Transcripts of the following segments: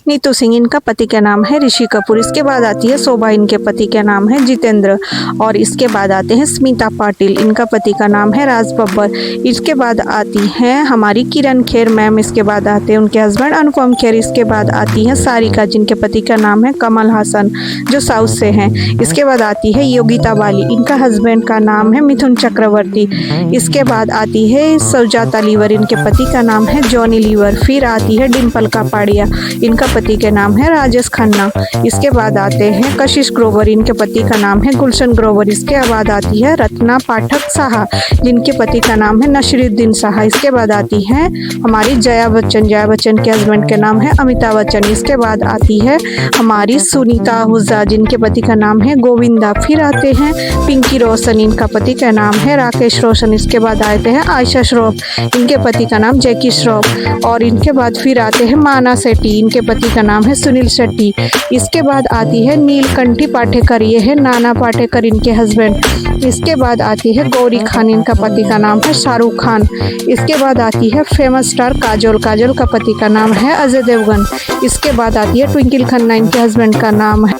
नीतू सिंह, इनका पति का नाम है ऋषि कपूर। इसके बाद आती है शोभा, इनके पति का नाम है जितेंद्र। और इसके बाद आते हैं स्मिता पाटिल, इनका पति का नाम है राज बब्बर। इसके बाद आती हैं हमारी किरण खेर मैम। इसके बाद आते हैं उनके हस्बैंड अनुपम खेर। इसके बाद आती है सारिका, जिनके पति का नाम है कमल हासन, जो साउथ से हैं। इसके बाद आती है योगिता बाली, इनका हस्बैंड का नाम है मिथुन चक्रवर्ती। इसके बाद आती है सुजाता लीवर, इनके पति का नाम है जॉनी लीवर। फिर आती है डिम्पल कापाड़िया, इनका पति के नाम है राजेश खन्ना। इसके बाद आते हैं कशिश ग्रोवर, इनके पति का नाम है गुलशन ग्रोवर। इसके बाद आती है रत्ना पाठक साहा, जिनके पति का नाम है नसीरुद्दीन साहा। इसके बाद आती है हमारी जया बच्चन, जया बच्चन के हस्बैंड के नाम है अमिताभ बच्चन। इसके बाद आती है हमारी सुनीता हुजा, जिनके पति का नाम है गोविंदा। फिर आते हैं पिंकी रोशन, इनका पति का नाम है राकेश रोशन। इसके बाद आते हैं आयशा श्रॉफ, इनके पति का नाम जैकी श्रॉफ। और इनके बाद फिर आते हैं माना सेठी, इनके पति का नाम है सुनील शेट्टी। इसके बाद आती है नीलकंठी पाटेकर, ये है नाना पाटेकर, इनके हस्बैंड। इसके बाद आती है गौरी खान, इनका पति का नाम है शाहरुख खान। इसके बाद आती है फेमस स्टार काजोल, काजोल का पति का नाम है अजय देवगन। इसके बाद आती है ट्विंकल खन्ना, इनके हस्बैंड का नाम है,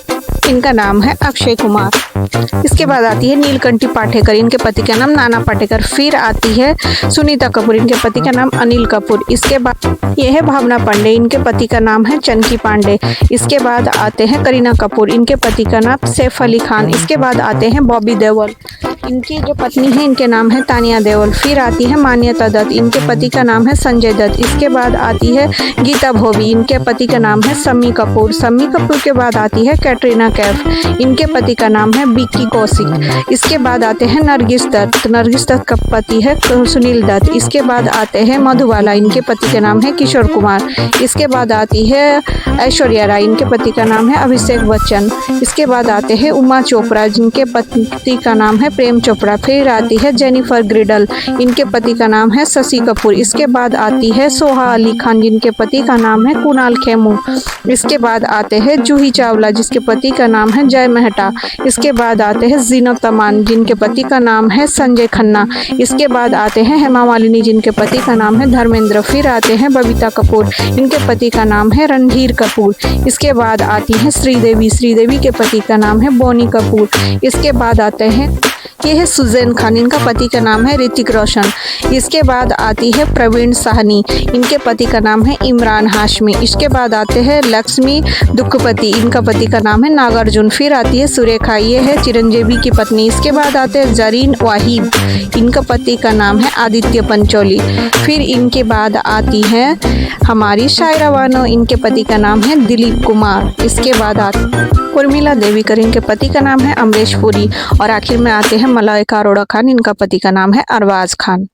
इनका नाम है अक्षय कुमार। इसके बाद आती है नीलकंठी पाटेकर, इनके पति का नाम नाना पाटेकर। फिर आती है सुनीता कपूर, इनके पति का नाम अनिल कपूर। इसके बाद ये है भावना पांडे, इनके पति का नाम है चंकी पांडे। इसके बाद आते हैं करीना कपूर, इनके पति का नाम सैफ अली खान। इसके बाद आते हैं बॉबी देओल, इनकी जो पत्नी है इनके नाम है तानिया देओल। फिर आती है मान्यता दत्त, इनके पति का नाम है संजय दत्त। इसके बाद आती है गीता भोवी, इनके पति का नाम है सम्मी कपूर। सम्मी कपूर के बाद आती है कैटरीना कैफ, इनके पति का नाम है विक्की कौशिक। इसके बाद आते हैं नरगिस दत्त, नरगिस दत्त का पति है सुनील दत्त। इसके बाद आते हैं मधुबाला, इनके पति का नाम है किशोर कुमार। इसके बाद आती है ऐश्वर्या राय, इनके पति का नाम है अभिषेक बच्चन। इसके बाद आते हैं उमा चोपड़ा, जिनके पति का नाम है प्रेम चोपड़ा। फिर आती है जेनिफर ग्रिडल, इनके पति का नाम है शशि कपूर। इसके बाद आती है सोहा अली खान, जिनके पति का नाम है कुणाल खेमू। इसके बाद आते हैं जूही चावला, जिसके पति का नाम है जय मेहता। इसके बाद आते हैं जीनत अमान, जिनके पति का नाम है संजय खन्ना। इसके बाद आते हैं हेमा मालिनी, जिनके पति का नाम है धर्मेंद्र। फिर आते हैं बबीता कपूर, इनके पति का नाम है रणधीर कपूर। इसके बाद आती है श्रीदेवी, श्रीदेवी के पति का नाम है बोनी कपूर। इसके बाद आते हैं ये है सुजैन खान, इनका पति का नाम है ऋतिक रोशन। इसके बाद आती है प्रवीण साहनी, इनके पति का नाम है इमरान हाशमी। इसके बाद आते हैं लक्ष्मी दुखपति, इनका पति का नाम है नागार्जुन। फिर आती है सुरेखा, ये है चिरंजीवी की पत्नी। इसके बाद आते हैं जरीन वाहिद, इनका पति का नाम है आदित्य पंचोली। फिर इनके बाद आती है हमारी शायरा बानो, इनके पति का नाम है दिलीप कुमार। इसके बाद आती उर्मिला देवीकर, इनके पति का नाम है अमरीश पुरी। और आखिर में आते हैं मलाइका अरोड़ा खान, इनका पति का नाम है अरबाज खान।